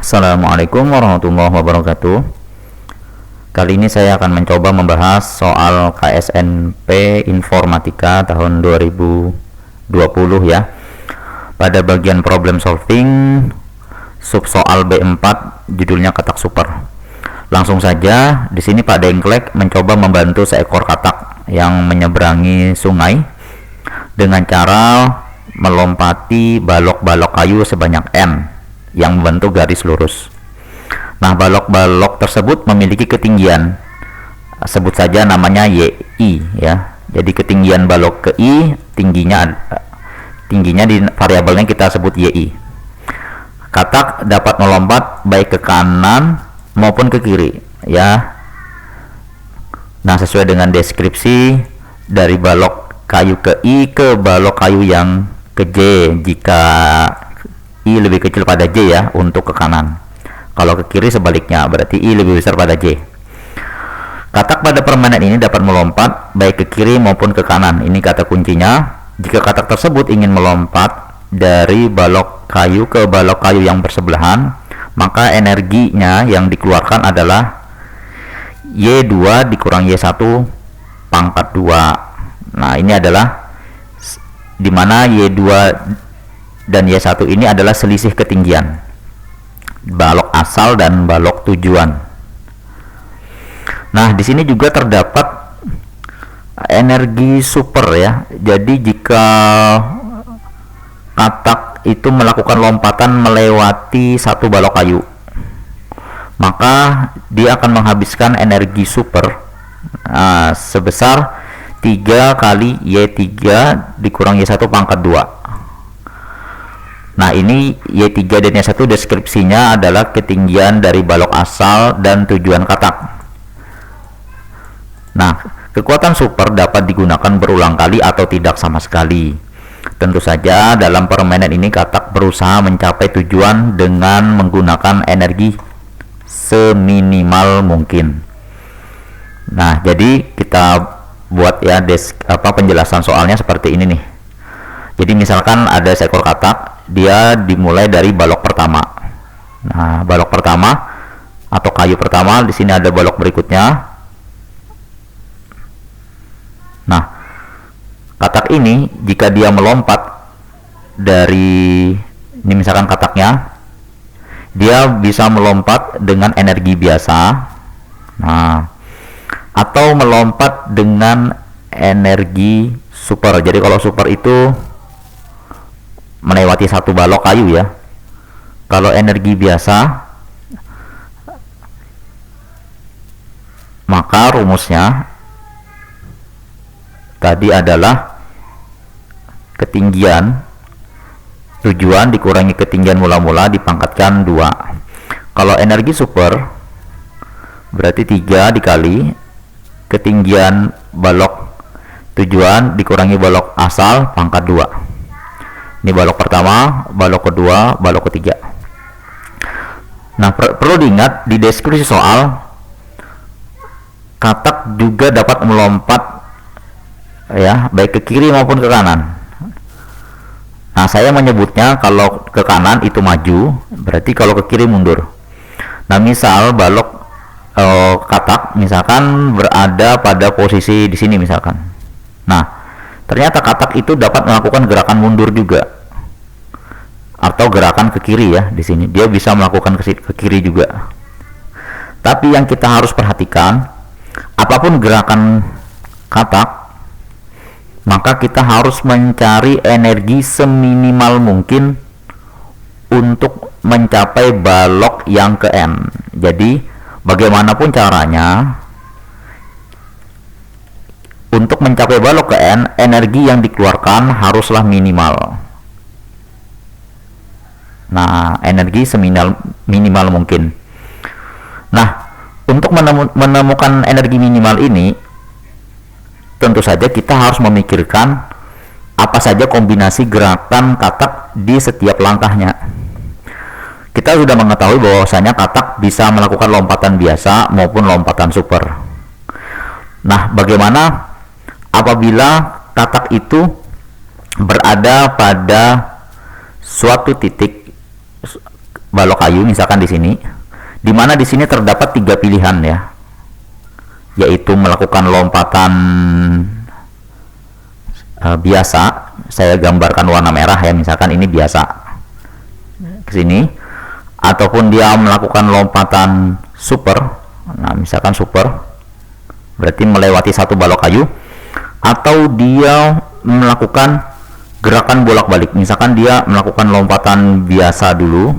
Assalamualaikum warahmatullahi wabarakatuh. Kali ini saya akan mencoba membahas soal KSNP Informatika tahun 2020 ya. Pada bagian problem solving, sub soal B4 judulnya katak super. Langsung saja, di sini Pak Dengklek mencoba membantu seekor katak yang menyeberangi sungai dengan cara melompati balok-balok kayu sebanyak N yang membentuk garis lurus. Nah, balok-balok tersebut memiliki ketinggian, sebut saja namanya YI ya. Jadi ketinggian balok ke I, tingginya di variabelnya kita sebut YI. Katak dapat melompat baik ke kanan maupun ke kiri ya. Nah, sesuai dengan deskripsi dari balok kayu ke I ke balok kayu yang ke J, jika I lebih kecil pada J ya untuk ke kanan. Kalau ke kiri sebaliknya, berarti I lebih besar pada J. Katak pada permainan ini dapat melompat baik ke kiri maupun ke kanan. Ini kata kuncinya. Jika katak tersebut ingin melompat dari balok kayu ke balok kayu yang bersebelahan, maka energinya yang dikeluarkan adalah Y2 dikurang Y1 pangkat 2. Nah, ini adalah dimana Y2 dan Y1 ini adalah selisih ketinggian balok asal dan balok tujuan. Nah, di sini juga terdapat energi super ya. Jadi jika katak itu melakukan lompatan melewati satu balok kayu, maka dia akan menghabiskan energi super sebesar 3 kali Y3 dikurang Y1 pangkat 2. Nah, ini Y3 dan Y1 deskripsinya adalah ketinggian dari balok asal dan tujuan katak. Nah, kekuatan super dapat digunakan berulang kali atau tidak sama sekali. Tentu saja dalam permainan ini katak berusaha mencapai tujuan dengan menggunakan energi seminimal mungkin. Nah, jadi kita buat ya penjelasan soalnya seperti ini nih. Jadi misalkan ada seekor katak, dia dimulai dari balok pertama. Nah, balok pertama atau kayu pertama, di sini ada balok berikutnya. Nah, katak ini jika dia melompat dari ini misalkan kataknya, dia bisa melompat dengan energi biasa. Nah, atau melompat dengan energi super. Jadi kalau super itu melewati satu balok kayu ya. Kalau energi biasa, maka rumusnya tadi adalah ketinggian tujuan dikurangi ketinggian mula-mula dipangkatkan 2. Kalau energi super berarti 3 dikali ketinggian balok tujuan dikurangi balok asal pangkat 2. Ini balok pertama, balok kedua, balok ketiga. Nah, perlu diingat di deskripsi soal, katak juga dapat melompat ya, baik ke kiri maupun ke kanan. Nah, saya menyebutnya kalau ke kanan itu maju, berarti kalau ke kiri mundur. Nah, misal balok katak misalkan berada pada posisi di sini misalkan. Nah, ternyata katak itu dapat melakukan gerakan mundur juga atau gerakan ke kiri ya. Di sini dia bisa melakukan ke kiri juga. Tapi yang kita harus perhatikan, apapun gerakan katak, maka kita harus mencari energi seminimal mungkin untuk mencapai balok yang ke N. Jadi bagaimanapun caranya, untuk mencapai balok ke N, energi yang dikeluarkan haruslah minimal. Nah, energi minimal mungkin. Nah, untuk menemukan energi minimal ini, tentu saja kita harus memikirkan apa saja kombinasi gerakan katak di setiap langkahnya. Kita sudah mengetahui bahwasanya katak bisa melakukan lompatan biasa maupun lompatan super. Nah, bagaimana apabila katak itu berada pada suatu titik balok kayu misalkan di sini, di mana di sini terdapat 3 pilihan ya, yaitu melakukan lompatan biasa. Saya gambarkan warna merah ya, misalkan ini biasa ke sini, ataupun dia melakukan lompatan super. Nah, misalkan super berarti melewati satu balok kayu, atau dia melakukan gerakan bolak-balik. Misalkan dia melakukan lompatan biasa dulu,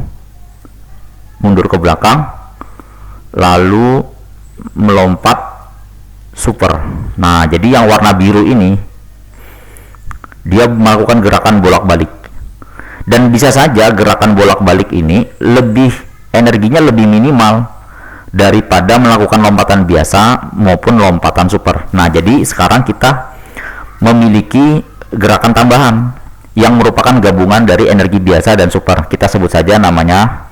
mundur ke belakang, lalu melompat super. Nah, jadi yang warna biru ini dia melakukan gerakan bolak-balik, dan bisa saja gerakan bolak-balik ini energinya lebih minimal daripada melakukan lompatan biasa maupun lompatan super. Nah, jadi sekarang kita memiliki gerakan tambahan yang merupakan gabungan dari energi biasa dan super. Kita sebut saja namanya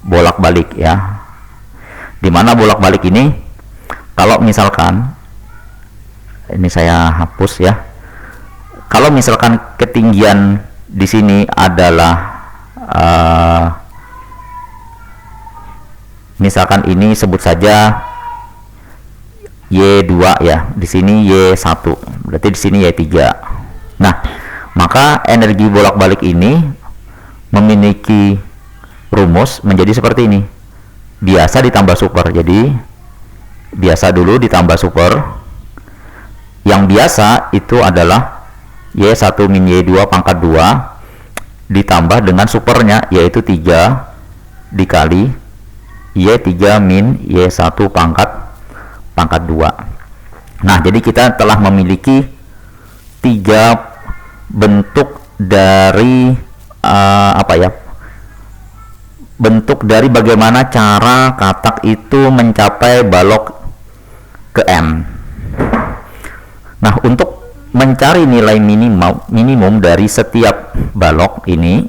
bolak-balik ya. Dimana bolak-balik ini, kalau misalkan ini saya hapus ya, kalau misalkan ketinggian di sini adalah misalkan ini sebut saja Y2 ya, di sini Y1, berarti di sini Y3. Nah, maka energi bolak-balik ini memiliki rumus menjadi seperti ini. Biasa ditambah super. Jadi biasa dulu ditambah super. Yang biasa itu adalah Y1 min Y2 pangkat 2 ditambah dengan supernya, yaitu 3 dikali Y3 min Y1 pangkat 2. Nah, jadi kita telah memiliki 3 bentuk dari bentuk dari bagaimana cara katak itu mencapai balok ke M. Nah, untuk mencari nilai minimum dari setiap balok ini,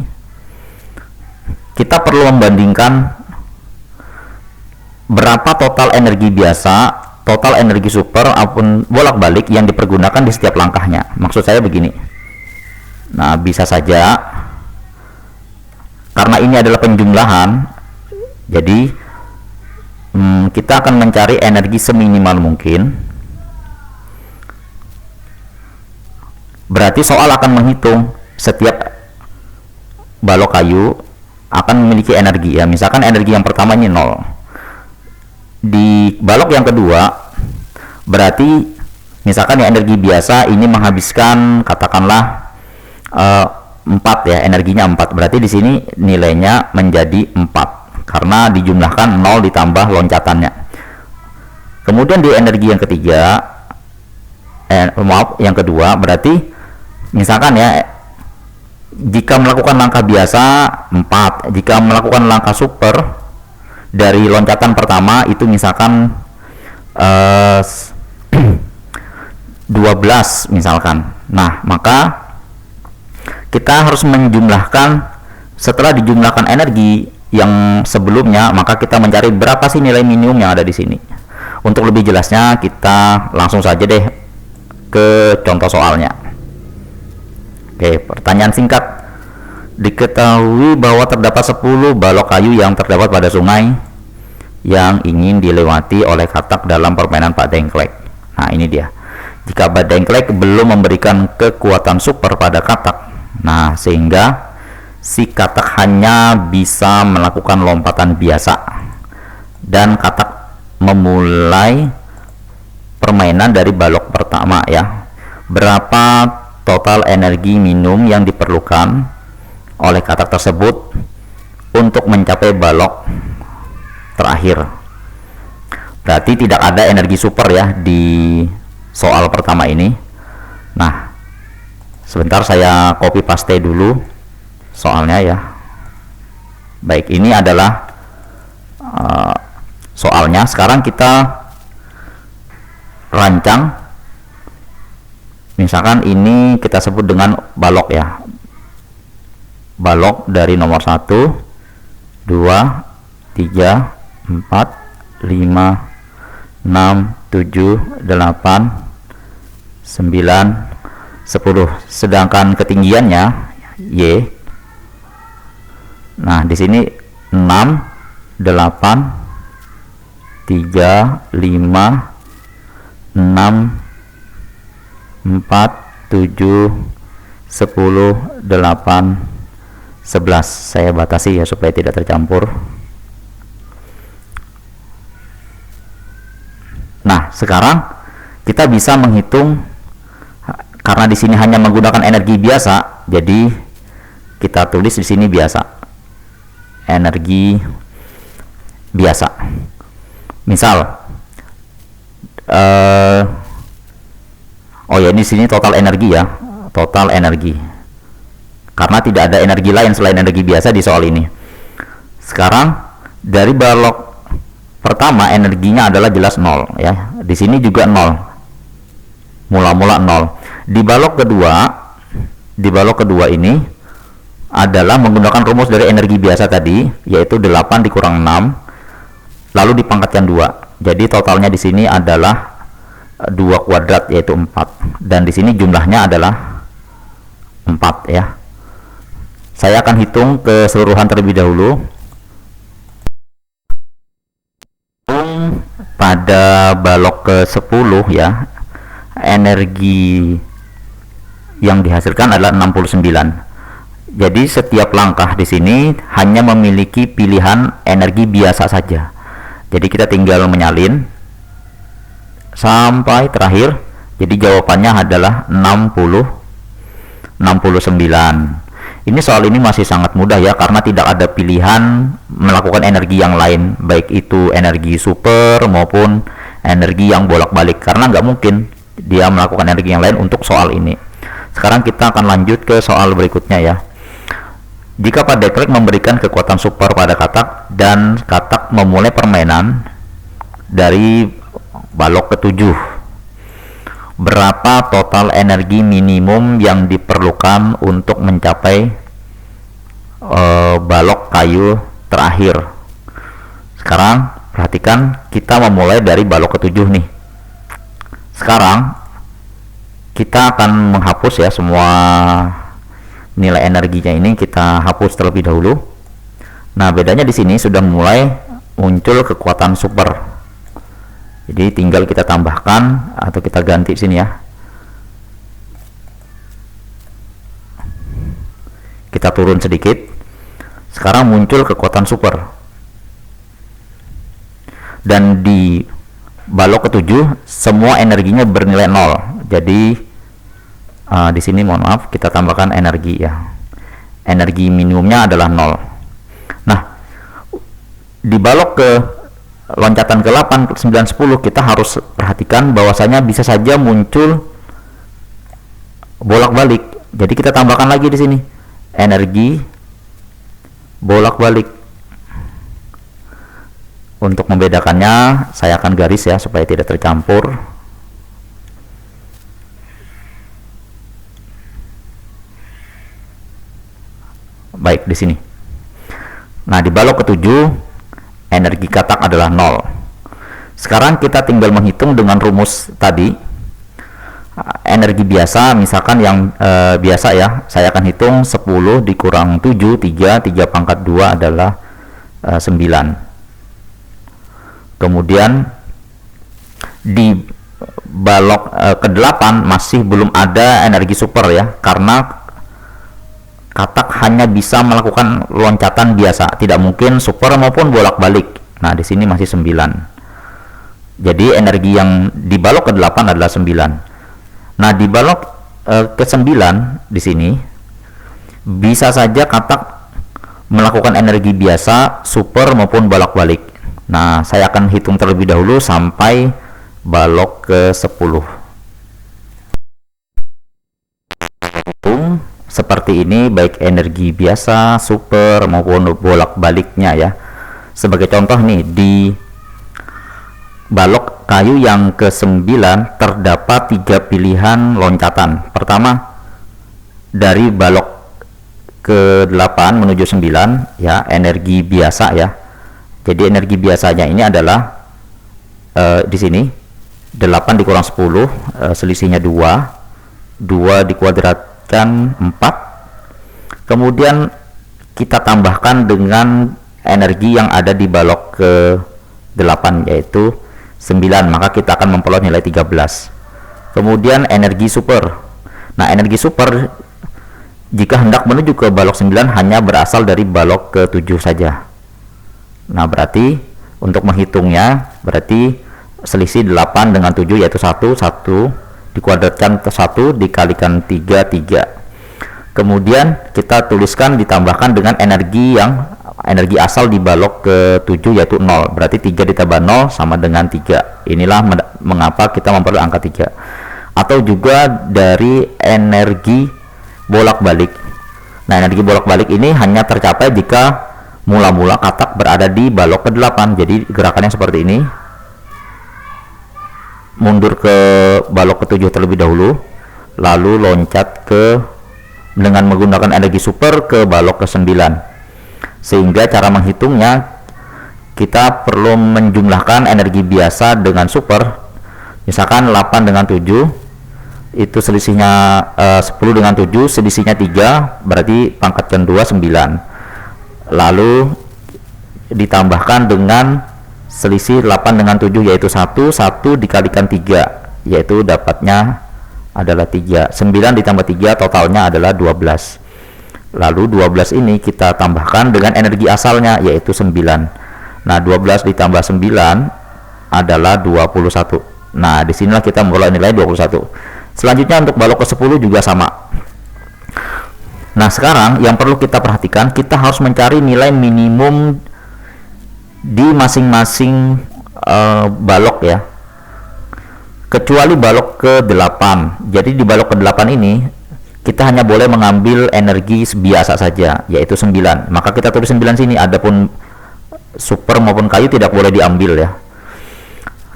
kita perlu membandingkan berapa total energi biasa, total energi super, ataupun bolak-balik yang dipergunakan di setiap langkahnya. Maksud saya begini. Nah, bisa saja karena ini adalah penjumlahan, jadi kita akan mencari energi seminimal mungkin. Berarti soal akan menghitung setiap balok kayu akan memiliki energi ya. Misalkan energi yang pertama ini 0. Di balok yang kedua, berarti misalkan ya energi biasa ini menghabiskan katakanlah 4 ya, energinya 4. Berarti di sini nilainya menjadi 4 karena dijumlahkan 0 ditambah loncatannya. Kemudian di energi yang ketiga, yang kedua, berarti misalkan ya, jika melakukan langkah biasa 4, jika melakukan langkah super dari loncatan pertama itu misalkan 12 misalkan. Nah, maka kita harus menjumlahkan, setelah dijumlahkan energi yang sebelumnya, maka kita mencari berapa sih nilai minimum yang ada di sini. Untuk lebih jelasnya kita langsung saja deh ke contoh soalnya. Oke, pertanyaan singkat. Diketahui bahwa terdapat 10 balok kayu yang terdapat pada sungai yang ingin dilewati oleh katak dalam permainan Pak Dengklek. Nah, ini dia. Jika Pak Dengklek belum memberikan kekuatan super pada katak, nah sehingga si katak hanya bisa melakukan lompatan biasa, dan katak memulai permainan dari balok pertama ya. Berapa total energi minimum yang diperlukan oleh katak tersebut untuk mencapai balok terakhir? Berarti tidak ada energi super ya di soal pertama ini. Nah, sebentar saya copy paste dulu soalnya ya. Baik, ini adalah soalnya. Sekarang kita rancang. Misalkan ini kita sebut dengan balok ya. Balok dari nomor 1, 2, 3, 4, 5, 6, 7, 8, 9, 10. Sedangkan ketinggiannya Y Nah, di sini 6, 8, 3, 5, 6, 4, 7, 10, 8, 11. Saya batasi ya supaya tidak tercampur. Nah, sekarang kita bisa menghitung, karena di sini hanya menggunakan energi biasa, jadi kita tulis di sini biasa, energi biasa. Misal, oh ya, di sini total energi ya, total energi, karena tidak ada energi lain selain energi biasa di soal ini. Sekarang dari balok pertama energinya adalah jelas 0 ya. Di sini juga 0. Mula-mula 0. Di balok kedua ini adalah menggunakan rumus dari energi biasa tadi, yaitu 8 dikurang 6 lalu dipangkatkan 2. Jadi totalnya di sini adalah 2 kuadrat, yaitu 4, dan di sini jumlahnya adalah 4 ya. Saya akan hitung keseluruhan terlebih dahulu. Pada balok ke-10 ya, energi yang dihasilkan adalah 69. Jadi setiap langkah di sini hanya memiliki pilihan energi biasa saja. Jadi kita tinggal menyalin sampai terakhir. Jadi jawabannya adalah 69. Ini soal ini masih sangat mudah ya, karena tidak ada pilihan melakukan energi yang lain, baik itu energi super maupun energi yang bolak-balik, karena nggak mungkin dia melakukan energi yang lain untuk soal ini. Sekarang kita akan lanjut ke soal berikutnya ya. Jika Pak Deklek memberikan kekuatan super pada katak dan katak memulai permainan dari balok ke-7, berapa total energi minimum yang diperlukan untuk mencapai balok kayu terakhir? Sekarang perhatikan, kita memulai dari balok ke-7 nih. Sekarang kita akan menghapus ya semua nilai energinya ini, kita hapus terlebih dahulu. Nah, bedanya di sini sudah mulai muncul kekuatan super. Jadi tinggal kita tambahkan atau kita ganti sini ya. Kita turun sedikit. Sekarang muncul kekuatan super. Dan di balok ke-7 semua energinya bernilai 0. Jadi di sini mohon maaf, kita tambahkan energi ya. Energi minimumnya adalah 0. Nah, di balok ke loncatan ke-8, 9, 10 kita harus perhatikan bahwasanya bisa saja muncul bolak-balik. Jadi kita tambahkan lagi di sini energi bolak-balik. Untuk membedakannya saya akan garis ya supaya tidak tercampur. Baik, di sini. Nah, di balok ke-7 energi katak adalah 0. Sekarang kita tinggal menghitung dengan rumus tadi. Energi biasa, misalkan yang biasa ya, saya akan hitung 10 dikurang 7, 3 pangkat 2 adalah 9. Kemudian di balok ke-8 masih belum ada energi super ya, karena katak hanya bisa melakukan loncatan biasa, tidak mungkin super maupun bolak-balik. Nah, di sini masih 9. Jadi energi yang di balok ke-8 adalah 9. Nah, di balok ke-9 di sini bisa saja katak melakukan energi biasa, super maupun bolak-balik. Nah, saya akan hitung terlebih dahulu sampai balok ke-10. Seperti ini, baik energi biasa, super maupun bolak-baliknya ya. Sebagai contoh nih, di balok kayu yang ke-9 terdapat 3 pilihan loncatan. Pertama, dari balok ke-8 menuju 9 ya, energi biasa ya. Jadi energi biasanya ini adalah di sini 8 dikurang 10, selisihnya 2 dikuadratkan 4. Kemudian kita tambahkan dengan energi yang ada di balok ke 8 yaitu 9, maka kita akan memperoleh nilai 13. Kemudian energi super. Nah, energi super jika hendak menuju ke balok 9 hanya berasal dari balok ke 7 saja. Nah, berarti untuk menghitungnya berarti selisih 8 dengan 7 yaitu 1 dikuadratkan ke 1 dikalikan 3 3. Kemudian kita tuliskan ditambahkan dengan energi asal di balok ke 7 yaitu 0. Berarti 3 ditambah 0 sama dengan 3. Inilah mengapa kita memperoleh angka 3. Atau juga dari energi bolak-balik. Nah, energi bolak-balik ini hanya tercapai jika mula-mula katak berada di balok ke 8. Jadi gerakannya seperti ini. Mundur ke balok ke 7 terlebih dahulu, lalu loncat dengan menggunakan energi super ke balok ke 9. Sehingga cara menghitungnya kita perlu menjumlahkan energi biasa dengan super. Misalkan 8 dengan 7 itu selisihnya 10 dengan 7 selisihnya 3, berarti pangkatkan 2 9. Lalu ditambahkan dengan selisih 8 dengan 7 yaitu 1 dikalikan 3 yaitu dapatnya adalah 3. 9 ditambah 3 totalnya adalah 12. Lalu 12 ini kita tambahkan dengan energi asalnya yaitu 9. Nah, 12 ditambah 9 adalah 21. Nah, disinilah kita memperoleh nilai 21. Selanjutnya untuk balok ke 10 juga sama. Nah, sekarang yang perlu kita perhatikan, kita harus mencari nilai minimum di masing-masing balok ya, kecuali balok ke 8. Jadi di balok ke 8 ini kita hanya boleh mengambil energi biasa saja yaitu 9. Maka kita tulis 9 sini, adapun super maupun kayu tidak boleh diambil ya.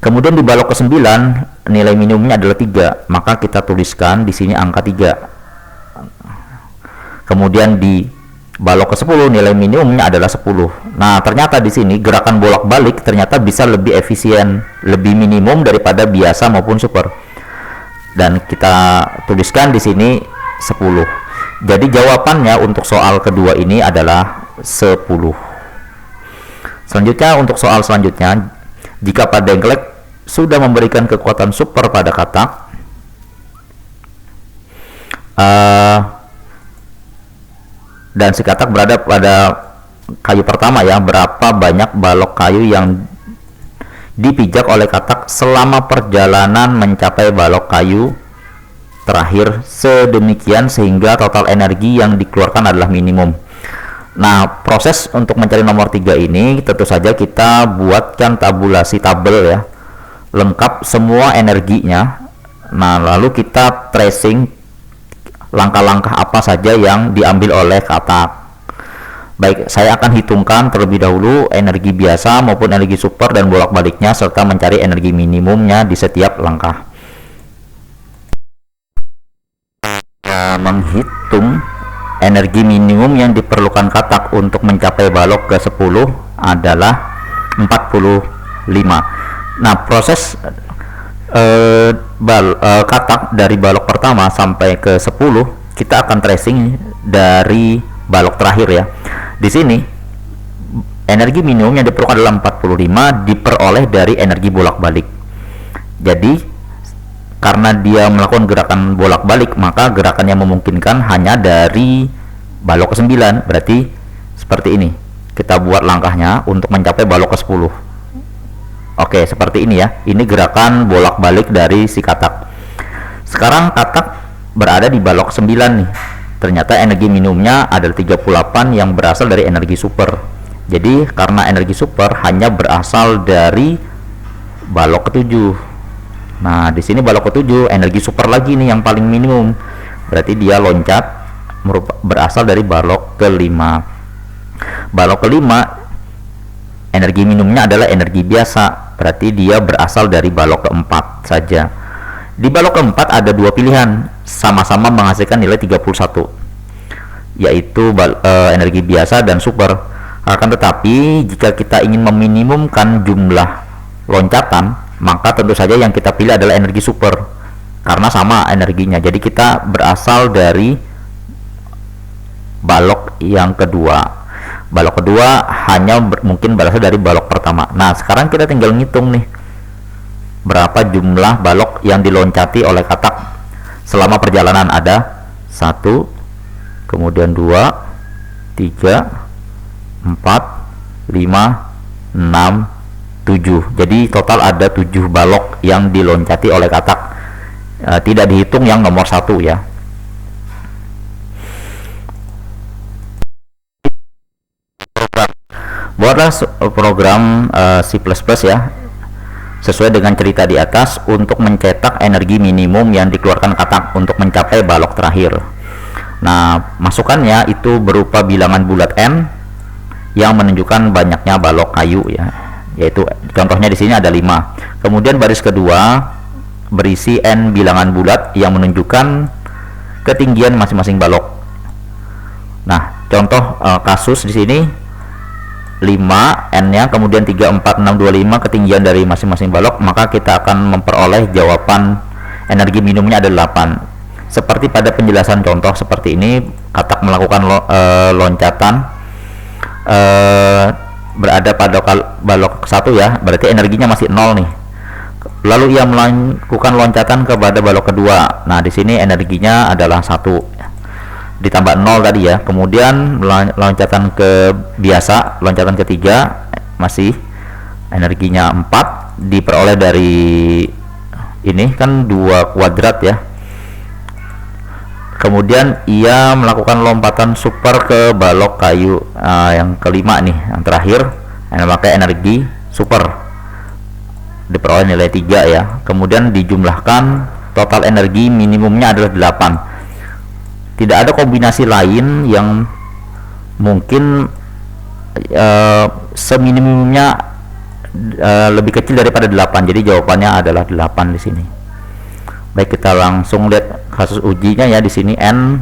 Kemudian di balok ke 9 nilai minimumnya adalah 3, maka kita tuliskan di sini angka 3. Kemudian di balok ke 10 nilai minimumnya adalah 10. Nah, ternyata di sini gerakan bolak-balik ternyata bisa lebih efisien, lebih minimum daripada biasa maupun super. Dan kita tuliskan di sini 10. Jadi jawabannya untuk soal kedua ini adalah 10. Selanjutnya untuk soal selanjutnya, jika pada Dengklek sudah memberikan kekuatan super pada katak, dan si katak berada pada kayu pertama ya, berapa banyak balok kayu yang dipijak oleh katak selama perjalanan mencapai balok kayu terakhir sedemikian sehingga total energi yang dikeluarkan adalah minimum. Nah, proses untuk mencari nomor 3 ini tentu saja kita buatkan tabulasi tabel ya, lengkap semua energinya. Nah, lalu kita tracing langkah-langkah apa saja yang diambil oleh katak. Baik, saya akan hitungkan terlebih dahulu energi biasa maupun energi super dan bolak-baliknya serta mencari energi minimumnya di setiap langkah. Menghitung energi minimum yang diperlukan katak untuk mencapai balok ke 10 adalah 45. Nah, proses katak dari balok pertama sampai ke 10 kita akan tracing dari balok terakhir ya. Di sini energi minimum yang diperlukan adalah 45 diperoleh dari energi bolak-balik. Jadi karena dia melakukan gerakan bolak-balik, maka gerakannya memungkinkan hanya dari balok ke 9. Berarti seperti ini. Kita buat langkahnya untuk mencapai balok ke 10. Oke, seperti ini ya. Ini gerakan bolak-balik dari si katak. Sekarang katak berada di balok 9 nih. Ternyata energi minimumnya adalah 38 yang berasal dari energi super. Jadi karena energi super hanya berasal dari balok ke-7. Nah, di sini balok ke-7 energi super lagi nih yang paling minimum. Berarti dia loncat berasal dari balok ke-5. Balok ke-5 energi minimumnya adalah energi biasa, berarti dia berasal dari balok keempat saja. Di balok keempat ada dua pilihan, sama-sama menghasilkan nilai 31, yaitu energi biasa dan super. Akan tetapi jika kita ingin meminimumkan jumlah loncatan, maka tentu saja yang kita pilih adalah energi super karena sama energinya. Jadi kita berasal dari balok yang kedua. Balok kedua hanya mungkin berasal dari balok pertama. Nah, sekarang kita tinggal ngitung nih, berapa jumlah balok yang diloncati oleh katak selama perjalanan. Ada 1, kemudian 2, 3, 4, 5, 6, 7. Jadi total ada 7 balok yang diloncati oleh katak. Tidak dihitung yang nomor 1 ya. Buatlah program C++ ya, sesuai dengan cerita di atas, untuk mencetak energi minimum yang dikeluarkan katak untuk mencapai balok terakhir. Nah, masukannya itu berupa bilangan bulat n yang menunjukkan banyaknya balok kayu ya, yaitu contohnya di sini ada 5. Kemudian baris kedua berisi n bilangan bulat yang menunjukkan ketinggian masing-masing balok. Nah, contoh kasus di sini 5 n-nya, kemudian 3, 4, 6, 2, 5 ketinggian dari masing-masing balok, maka kita akan memperoleh jawaban energi minimumnya ada 8. Seperti pada penjelasan contoh seperti ini, katak melakukan loncatan berada pada balok 1 ya, berarti energinya masih 0 nih. Lalu ia melakukan loncatan kepada balok kedua. Nah, di sini energinya adalah 1 ditambah 0 tadi ya. Kemudian loncatan ke biasa, loncatan ketiga masih energinya 4, diperoleh dari ini kan 2 kuadrat ya. Kemudian ia melakukan lompatan super ke balok kayu yang kelima nih, yang terakhir, yang memakai energi super, diperoleh nilai 3 ya. Kemudian dijumlahkan, total energi minimumnya adalah 8. Tidak ada kombinasi lain yang mungkin seminimumnya lebih kecil daripada 8. Jadi jawabannya adalah 8 di sini. Baik, kita langsung lihat kasus ujinya ya. Di sini n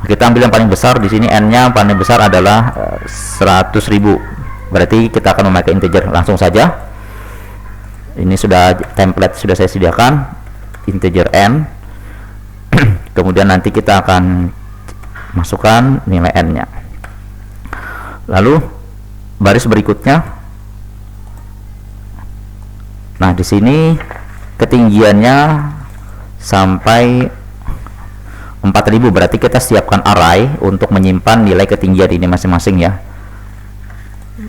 kita ambil yang paling besar. Di sini n-nya paling besar adalah 100.000. Berarti kita akan memakai integer. Langsung saja. Ini sudah template sudah saya sediakan, integer n. Kemudian nanti kita akan masukkan nilai n-nya. Lalu baris berikutnya, nah di sini ketinggiannya sampai 4000, berarti kita siapkan array untuk menyimpan nilai ketinggian ini masing-masing ya.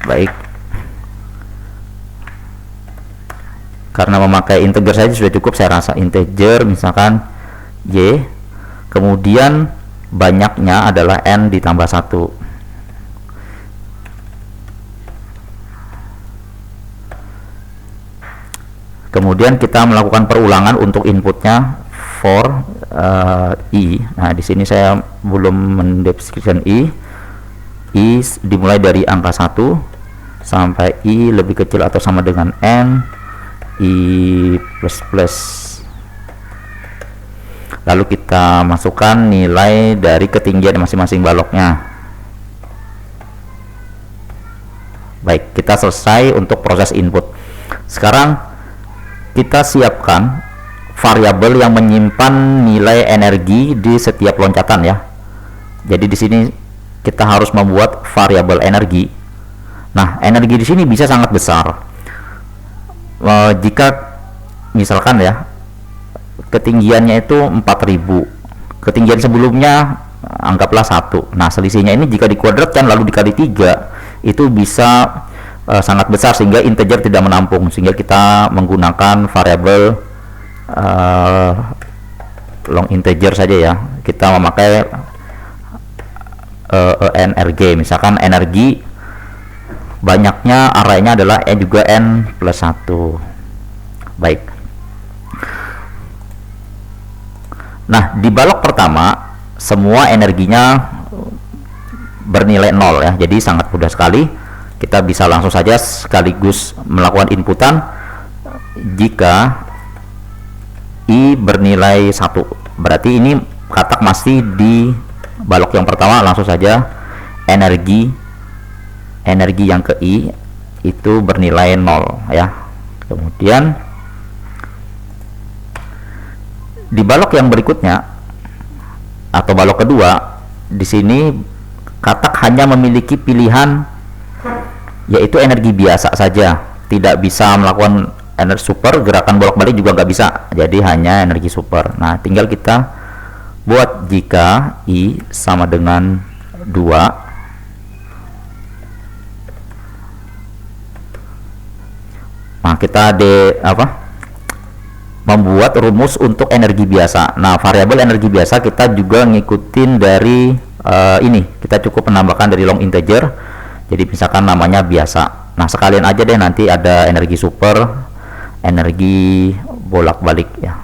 Baik, karena memakai integer saja sudah cukup saya rasa. Integer misalkan y, kemudian banyaknya adalah n ditambah 1. Kemudian kita melakukan perulangan untuk inputnya for i. Nah, di sini saya belum mendeskripsikan i. I dimulai dari angka 1 sampai i lebih kecil atau sama dengan n, i plus plus. Lalu kita masukkan nilai dari ketinggian masing-masing baloknya. Baik, kita selesai untuk proses input. Sekarang kita siapkan variabel yang menyimpan nilai energi di setiap loncatan ya. Jadi di sini kita harus membuat variabel energi. Nah, energi di sini bisa sangat besar. Jika misalkan ya ketinggiannya itu 4000, ketinggian sebelumnya anggaplah 1. Nah, selisihnya ini jika dikuadratkan lalu dikali 3 itu bisa sangat besar sehingga integer tidak menampung, sehingga kita menggunakan variabel long integer saja ya. Kita memakai enrg, misalkan energi banyaknya arraynya adalah n juga n plus 1. Baik. Nah, di balok pertama semua energinya bernilai 0 ya, jadi sangat mudah sekali. Kita bisa langsung saja sekaligus melakukan inputan. Jika i bernilai 1, berarti ini katak masih di balok yang pertama. Langsung saja energi yang ke i itu bernilai 0 ya. Kemudian di balok yang berikutnya atau balok kedua di sini katak hanya memiliki pilihan yaitu energi biasa saja, tidak bisa melakukan energi super, gerakan bolak-balik juga nggak bisa, jadi hanya energi super. Nah, tinggal kita buat jika I sama dengan 2, nah kita membuat rumus untuk energi biasa. Nah, variabel energi biasa kita juga ngikutin dari ini, kita cukup menambahkan dari long integer, jadi misalkan namanya biasa. Nah, sekalian aja deh, nanti ada energi super, energi bolak-balik ya.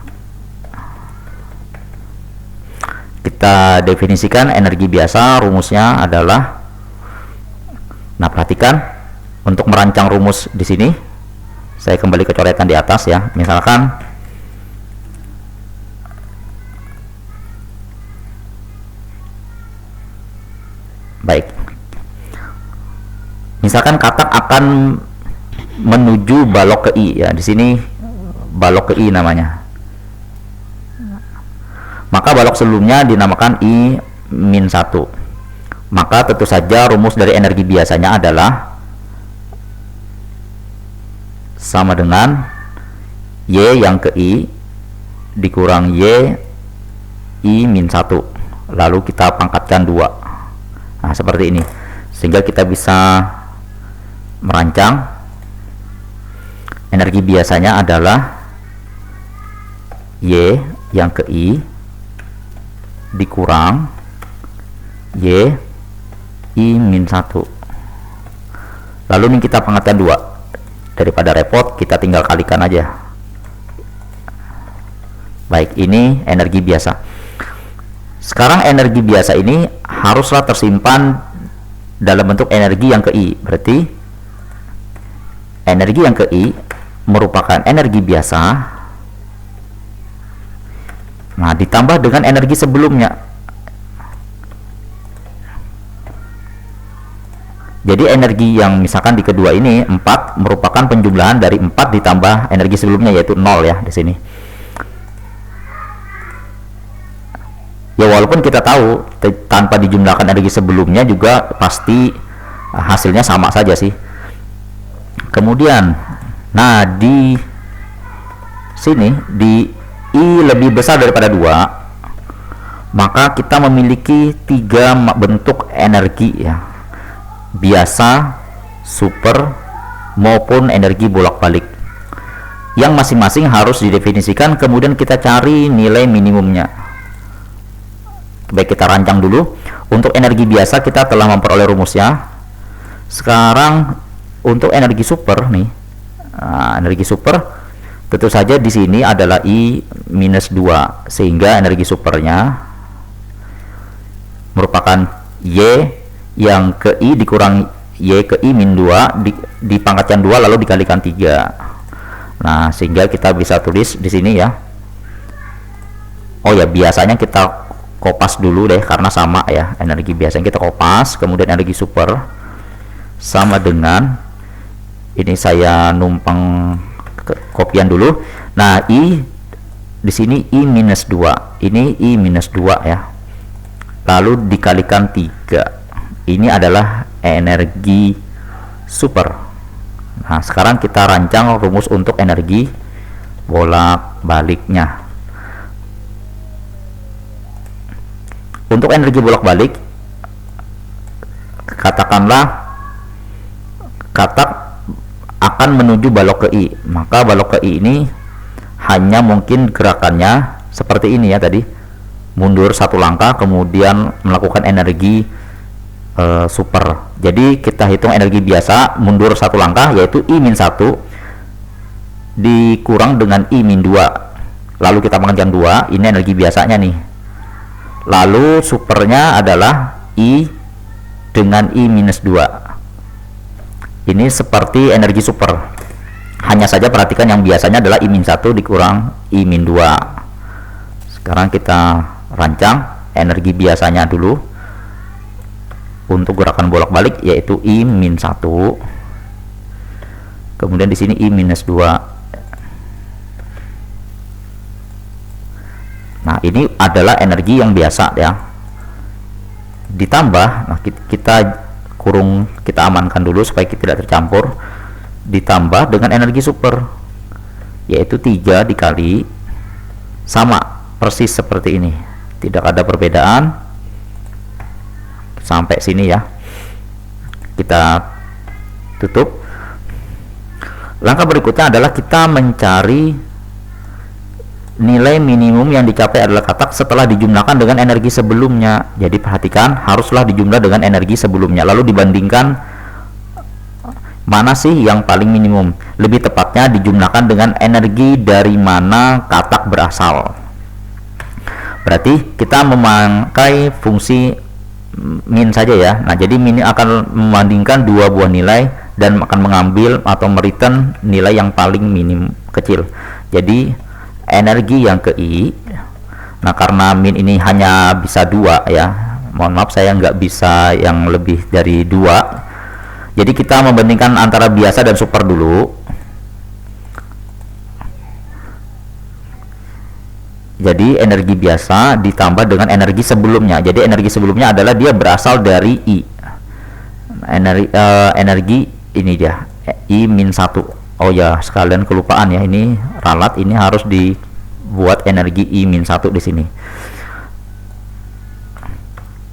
Kita definisikan energi biasa, rumusnya adalah, nah perhatikan untuk merancang rumus di sini saya kembali ke coretan di atas ya. Misalkan baik, misalkan katak akan menuju balok ke I ya, di sini balok ke I namanya, maka balok sebelumnya dinamakan I min 1. Maka tentu saja rumus dari energi biasanya adalah sama dengan Y yang ke I dikurang Y I min 1, lalu kita pangkatkan 2. Nah, seperti ini, sehingga kita bisa merancang energi biasanya adalah Y yang ke I dikurang Y I min 1, lalu ini kita pangkatkan 2. Daripada repot, kita tinggal kalikan aja. Baik, ini energi biasa. Sekarang energi biasa ini haruslah tersimpan dalam bentuk energi yang ke I. Berarti energi yang ke I merupakan energi biasa, nah ditambah dengan energi sebelumnya. Jadi energi yang misalkan di kedua ini 4 merupakan penjumlahan dari 4 ditambah energi sebelumnya, yaitu 0 ya di sini. Ya, walaupun kita tahu tanpa dijumlahkan energi sebelumnya juga pasti hasilnya sama saja sih. Kemudian, nah di sini di I lebih besar daripada 2, maka kita memiliki 3 bentuk energi ya, biasa, super, maupun energi bolak-balik, yang masing-masing harus didefinisikan, kemudian kita cari nilai minimumnya. Baik, kita rancang dulu. Untuk energi biasa kita telah memperoleh rumusnya. Sekarang untuk energi super nih, energi super tentu saja di sini adalah I minus 2, sehingga energi supernya merupakan Y yang ke I dikurang Y ke I min 2 dipangkatkan 2 lalu dikalikan 3. Nah, sehingga kita bisa tulis di sini ya. Oh ya, biasanya kita kopas dulu deh karena sama ya, energi biasanya kita kopas, kemudian energi super sama dengan ini, saya numpang kopian dulu. Nah, I di sini I minus 2, ini I minus 2 ya, lalu dikalikan 3, ini adalah energi super. Nah, sekarang kita rancang rumus untuk energi bolak-baliknya. Untuk energi bolak-balik, katakanlah katak akan menuju balok ke I, maka balok ke I ini hanya mungkin gerakannya seperti ini ya, tadi mundur 1 langkah kemudian melakukan energi super. Jadi kita hitung energi biasa mundur 1 langkah yaitu I min 1 dikurang dengan I min 2, lalu kita pangkatkan 2, ini energi biasanya nih. Lalu supernya adalah I dengan I minus 2. Ini seperti energi super, hanya saja perhatikan yang biasanya adalah I min 1 dikurang I min 2. Sekarang kita rancang energi biasanya dulu untuk gerakan bolak-balik, yaitu I min 1, kemudian di sini I minus 2. Nah, ini adalah energi yang biasa ya. ditambah, nah kita kurung, kita amankan dulu supaya kita tidak tercampur, ditambah dengan energi super, yaitu 3 dikali, sama persis seperti ini, tidak ada perbedaan. Sampai sini ya, kita tutup. Langkah berikutnya adalah kita mencari nilai minimum yang dicapai adalah katak setelah dijumlahkan dengan energi sebelumnya. Jadi perhatikan, haruslah dijumlah dengan energi sebelumnya, lalu dibandingkan mana sih yang paling minimum. Lebih tepatnya dijumlahkan dengan energi dari mana katak berasal. Berarti kita memakai fungsi min saja ya. Nah, jadi min akan membandingkan dua buah nilai dan akan mengambil atau mereturn nilai yang paling minim kecil. Jadi energi yang ke I, nah karena min ini hanya bisa 2 ya, mohon maaf saya nggak bisa yang lebih dari 2, jadi kita membandingkan antara biasa dan super dulu. Jadi energi biasa ditambah dengan energi sebelumnya, jadi energi sebelumnya adalah dia berasal dari I, energi ini dia I min 1. Oh ya, sekalian kelupaan ya, ini ralat, ini harus dibuat energi I-1 di sini.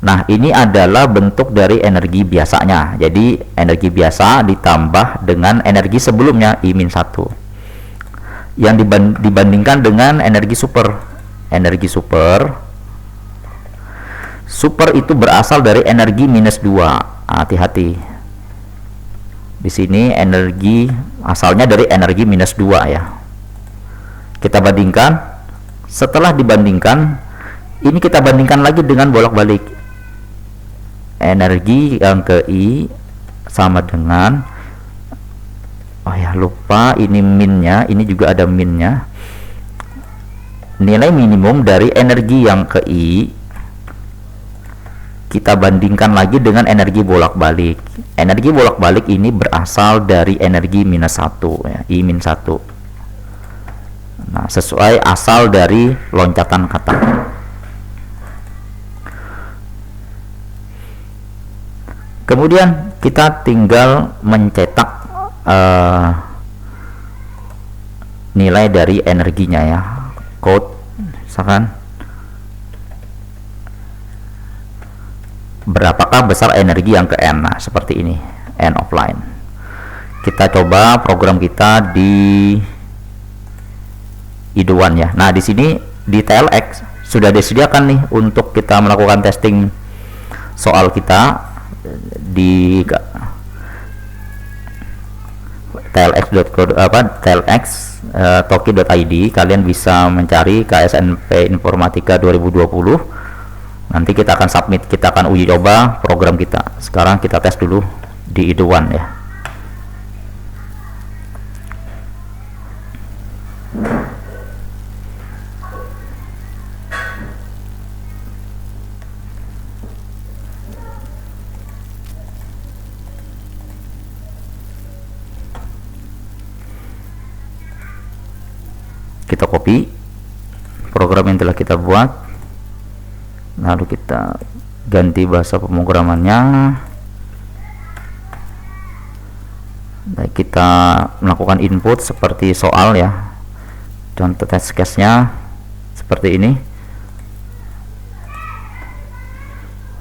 Nah, ini adalah bentuk dari energi biasanya. Jadi, energi biasa ditambah dengan energi sebelumnya I-1. Yang dibandingkan dengan energi super. Energi super itu berasal dari energi -2. Hati-hati. Di sini energi asalnya dari energi -2 ya. Kita bandingkan. Setelah dibandingkan, ini kita bandingkan lagi dengan bolak-balik. Energi yang ke I sama dengan, oh ya lupa, ini minnya, ini juga ada minnya. Nilai minimum dari energi yang ke I kita bandingkan lagi dengan energi bolak-balik. Energi bolak-balik ini berasal dari energi -1 ya, I-1. Nah, sesuai asal dari loncatan katak. Kemudian kita tinggal mencetak nilai dari energinya ya. Code misalkan berapakah besar energi yang ke N. Nah, seperti ini, N offline. Kita coba program kita di IDOAN ya. Nah, di sini di TLX sudah disediakan nih untuk kita melakukan testing soal kita di tlx.toki.id. Kalian bisa mencari KSNP Informatika 2020. Nanti kita akan submit, kita akan uji coba program kita. Sekarang kita tes dulu di IDOAN ya. Kita copy program yang telah kita buat, lalu kita ganti bahasa pemrogramannya. Baik, kita melakukan input seperti soal ya, contoh test case-nya seperti ini,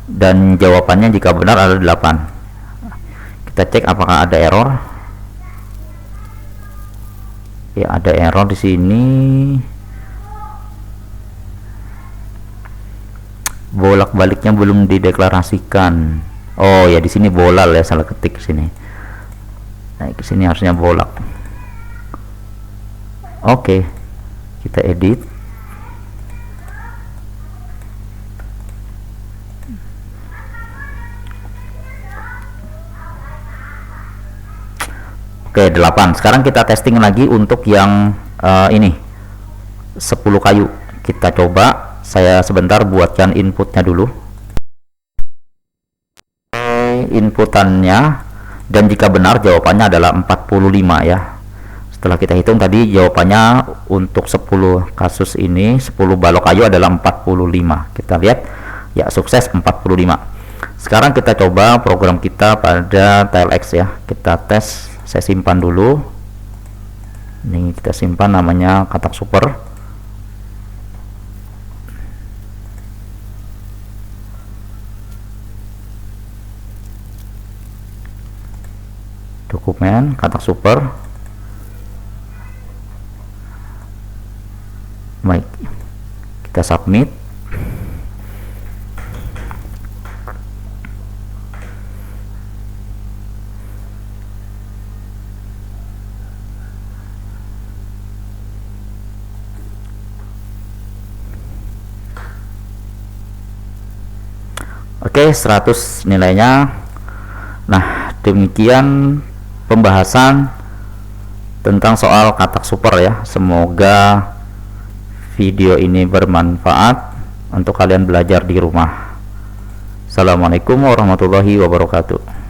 dan jawabannya jika benar ada 8. Kita cek apakah ada error. Ya, ada error di sini. Bolak-baliknya belum dideklarasikan. Oh ya, di sini bolal ya, salah ketik sini. Nah, ke sini harusnya bolak. Oke. Kita edit. Oke, 8. Sekarang kita testing lagi untuk yang ini 10 kayu. Kita coba, saya sebentar buatkan inputnya dulu. Inputannya, dan jika benar jawabannya adalah 45 ya. Setelah kita hitung tadi jawabannya untuk 10 kasus ini, 10 balok kayu adalah 45. Kita lihat ya, sukses 45. Sekarang kita coba program kita pada TileX ya. Kita tes, saya simpan dulu. Ini kita simpan, namanya katak super. Dokumen katak super. Baik, kita submit. Oke, 100 nilainya. Nah, demikian pembahasan tentang soal katak super ya. Semoga video ini bermanfaat untuk kalian belajar di rumah. Assalamualaikum warahmatullahi wabarakatuh.